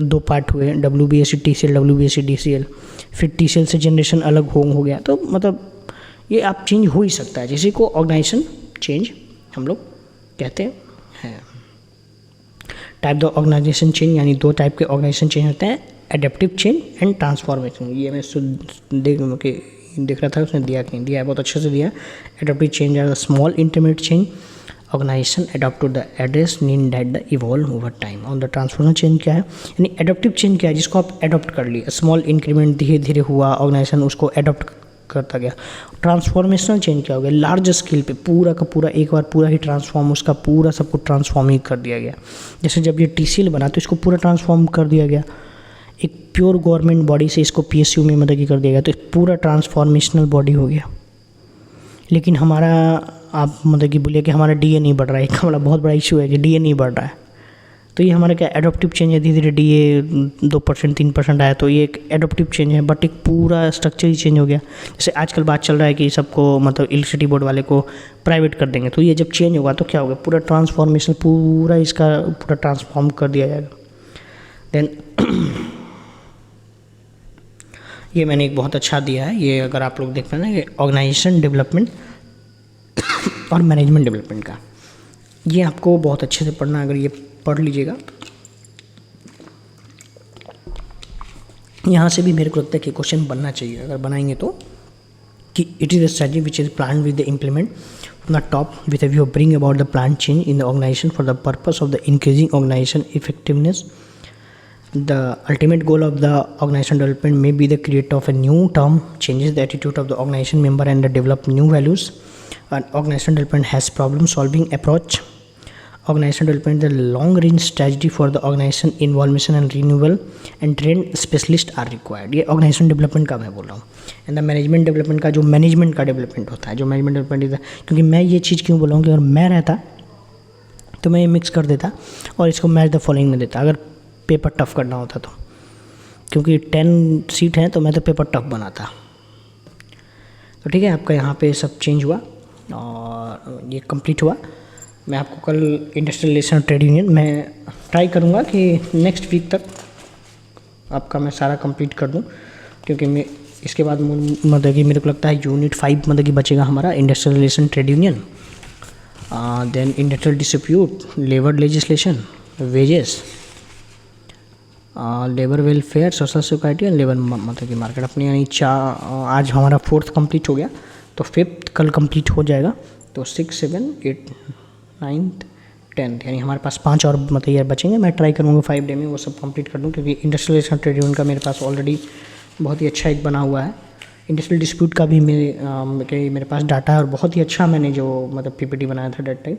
2 पार्ट हुए, WBSCTCL, WBSCDCL, फिर TCL से जनरेशन अलग हो गया. तो मतलब ये आप चेंज हो ही सकता है, जिसी को ऑर्गेनाइजेशन चेंज हम लोग कहते हैं. टाइप द ऑर्गेनाइजेशन चेंज, यानी 2 टाइप के ऑर्गेनाइजेशन चेंज होते हैं, एडेप्टिव चेंज एंड ट्रांसफॉर्मेशन. ये मैं देख रहा था उसने दिया कि नहीं दिया है, बहुत अच्छे से दिया. Adaptive change are the small intermediate change organization adopt to the address need that the evolve over time. और द ट्रांसफॉर्मेशन चेंज क्या है, यानी एडेप्टिव चेंज क्या है, जिसको आप एडॉप्ट कर लिए, स्मॉल इंक्रीमेंट धीरे धीरे हुआ, ऑर्गेनाइजेशन उसको एडॉप्ट करता गया. ट्रांसफॉर्मेशनल चेंज क्या हो गया, लार्ज स्केल पे पूरा का पूरा एक बार पूरा ही ट्रांसफॉर्म, उसका पूरा सब कुछ ट्रांसफॉर्म ही कर दिया गया. जैसे जब ये TCL बना तो इसको पूरा ट्रांसफॉर्म कर दिया गया. एक प्योर गवर्नमेंट बॉडी से इसको PSU में मतलब कि कर दिया गया, तो पूरा ट्रांसफॉर्मेशनल बॉडी हो गया. लेकिन हमारा आप मतलब कि बोलिए कि हमारा DA नहीं बढ़ रहा है. एक हमारा बहुत बड़ा इशू है कि DA नहीं बढ़ रहा है. तो ये हमारा क्या एडॉप्टिव चेंज है, धीरे धीरे DA 2% 3% आया, तो ये एक एडॉप्टिव चेंज है. बट एक पूरा स्ट्रक्चर ही चेंज हो गया. जैसे आजकल बात चल रहा है कि सबको मतलब इलेक्ट्रिसिटी बोर्ड वाले को प्राइवेट कर देंगे, तो ये जब चेंज होगा तो क्या होगा, पूरा ट्रांसफॉर्मेशन पूरा इसका पूरा ट्रांसफॉर्म कर दिया जाएगा. देन ये मैंने एक बहुत अच्छा दिया है, ये अगर आप लोग देख पाए ना, ये ऑर्गेनाइजेशन डेवलपमेंट और मैनेजमेंट डेवलपमेंट का, ये आपको बहुत अच्छे से पढ़ना. अगर ये पढ़ लीजिएगा, यहाँ से भी मेरे को लगता है कि क्वेश्चन बनना चाहिए. अगर बनाएंगे तो कि it is the strategy which is plan with the implement from the top with a view of bring about the plan change in the organization for the purpose of the increasing organization effectiveness. The ultimate goal of the organization development may be the create of a new term, changes the attitude of the organization member and develop new values. An organization development has problem solving approach. Organization development the long range strategy for the organization involvement and renewal and trained specialist are required. ये organization development का मैं बोल रहा हूँ। And the management development का जो management का development होता है, जो मैनेजमेंट डेवलपमेंट, क्योंकि मैं ये चीज़ क्यों बोल रहा हूँ कि अगर मैं रहता तो मैं ये मिक्स कर देता और इसको मैच द फॉलोइंग में देता अगर पेपर टफ करना होता तो, क्योंकि 10 सीट हैं तो मैं तो पेपर टफ बनाता। तो ठीक है, आपका यहाँ पे सब चेंज हुआ और ये कंप्लीट हुआ। मैं आपको कल इंडस्ट्रियल रिलेशन और ट्रेड यूनियन मैं ट्राई करूँगा कि नेक्स्ट वीक तक आपका मैं सारा कंप्लीट कर दूँ, क्योंकि मैं इसके बाद मतलब कि मेरे को लगता है यूनिट 5 मतलब कि बचेगा हमारा industrial relation trade union, then industrial dispute, labour legislation, wages, labour welfare, social security and labour मतलब कि मार्केट। अपनी यानी आज हमारा 4th कंप्लीट हो गया, तो 5th कल कंप्लीट हो जाएगा। तो 6, 7, 8, 9th, 10th यानी हमारे पास 5 और मतलब ईयर बचेंगे। मैं ट्राई करूँगा 5 डे में वो सब कंप्लीट कर दूँ, क्योंकि इंडस्ट्रियल रिलेशन ट्रेड यूनियन का मेरे पास ऑलरेडी बहुत ही अच्छा एक बना हुआ है। इंडस्ट्रियल डिस्प्यूट का भी मेरे पास डाटा है और बहुत ही अच्छा मैंने जो मतलब पीपीटी बनाया था डेट टाइम।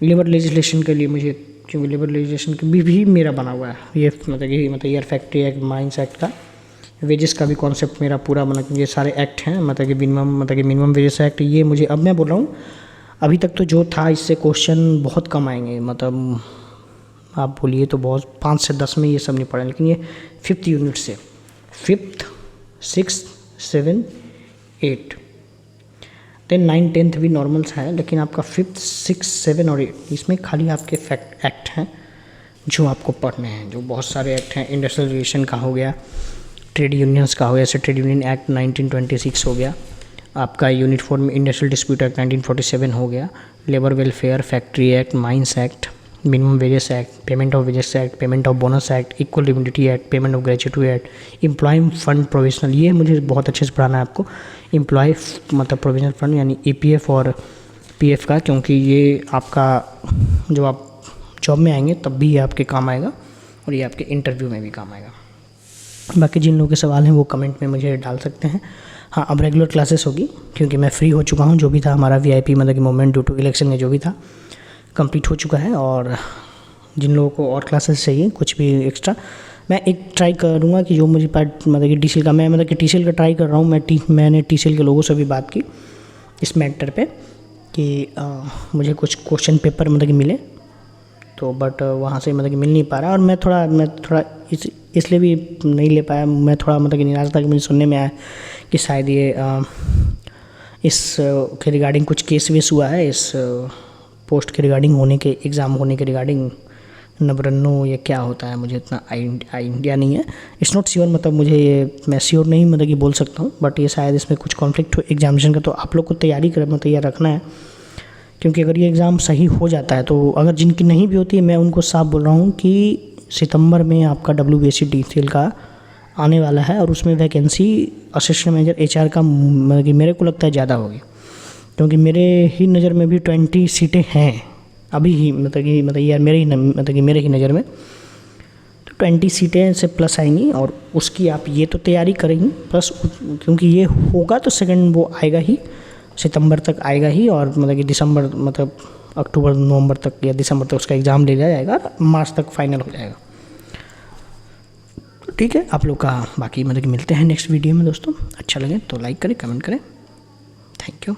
लेबर लेजिस्लेशन के लिए मुझे, क्योंकि लेबर लेजिस्लेशन के भी मेरा बना हुआ है ये मतलब year factory act, mines act का, वेजेस का भी कॉन्सेप्ट मेरा पूरा मतलब ये सारे एक्ट हैं मतलब कि मिनिमम वेजेस एक्ट। ये मुझे अब मैं बोल रहा हूँ, अभी तक तो जो था इससे क्वेश्चन बहुत कम आएंगे, मतलब आप बोलिए तो बहुत 5 से 10 में ये सब नहीं पढ़ा, लेकिन ये 5th यूनिट से 5th, 6th, 7, 8, देन 9, 10th भी नॉर्मल्स है, लेकिन आपका 5th, 6, 7 और 8 इसमें खाली आपके फैक्ट एक्ट हैं जो आपको पढ़ने हैं। जो बहुत सारे एक्ट हैं, इंडस्ट्रियल रिलेशन का हो गया, ट्रेड यूनियंस का हो गया, जैसे ट्रेड यूनियन एक्ट 1926 हो गया, आपका यूनिट 4 में इंडस्ट्रियल डिस्प्यूट एक्ट 1947 हो गया, labour welfare, factory act, mines act, minimum wages act, payment of wages act, payment of bonus act, equal लिमिडिटी act, payment of gratuity act, employ fund provisional, ये मुझे बहुत अच्छे से पढ़ाना है आपको। एम्प्लॉय मतलब प्रोविजनल फंड यानी ईपीएफ और पीएफ का, क्योंकि ये आपका जब आप जॉब में आएंगे तब भी ये आपके काम आएगा और ये आपके इंटरव्यू में भी काम आएगा। बाकी जिन लोगों के सवाल हैं वो कमेंट में मुझे डाल सकते हैं। हाँ, अब रेगुलर क्लासेस होगी, क्योंकि मैं फ्री हो चुका हूँ। जो भी था हमारा वीआईपी मतलब कि मूवमेंट ड्यू टू इलेक्शन में जो भी था कंप्लीट हो चुका है। और जिन लोगों को और क्लासेस चाहिए कुछ भी एक्स्ट्रा, मैं एक ट्राई करूँगा कि जो मुझे मतलब कि टीसीएल का, मैं मतलब कि टीसीएल का ट्राई कर रहा हूँ। मैंने टीसीएल के लोगों से भी बात की इस मैटर पे कि मुझे कुछ क्वेश्चन पेपर मतलब कि मिले, तो बट वहाँ से मतलब कि मिल नहीं पा रहा। और मैं थोड़ा इसलिए भी नहीं ले पाया, मैं थोड़ा मतलब कि निराश था कि मुझे सुनने में आया कि शायद ये इस के रिगार्डिंग कुछ केस वेस हुआ है, इस पोस्ट के रिगार्डिंग होने के, एग्ज़ाम होने के रिगार्डिंग। नंबर ये क्या होता है मुझे इतना आइडिया नहीं है। इट्स नॉट श्योर, मतलब मुझे ये मैं श्योर नहीं मतलब कि बोल सकता हूँ, बट ये शायद इसमें कुछ कॉन्फ्लिक्ट हो एग्जामिनेशन का। तो आप लोग को तैयार रखना है, क्योंकि अगर ये एग्ज़ाम सही हो जाता है तो अगर जिनकी नहीं भी होती है, मैं उनको साफ बोल रहा हूँ कि सितंबर में आपका WBSc टीसीएल का आने वाला है और उसमें वैकेंसी असिस्टेंट मैनेजर एचआर का मतलब कि मेरे को लगता है ज़्यादा होगी, क्योंकि मेरे ही नज़र में भी 20 सीटें हैं अभी ही, मतलब यार मेरे ही नज़र में तो 20 सीटें से प्लस आएंगी। और उसकी आप ये तो तैयारी करेंगी प्लस, क्योंकि ये होगा तो सेकंड वो आएगा ही, सितंबर तक आएगा ही। और मतलब कि दिसंबर मतलब अक्टूबर नवंबर तक या दिसंबर तक उसका एग्ज़ाम ले लिया जाएगा, मार्च तक फाइनल हो जाएगा। ठीक है, आप लोग का बाकी मतलब कि मिलते हैं नेक्स्ट वीडियो में दोस्तों। अच्छा लगे तो लाइक करें, कमेंट करें। Thank you.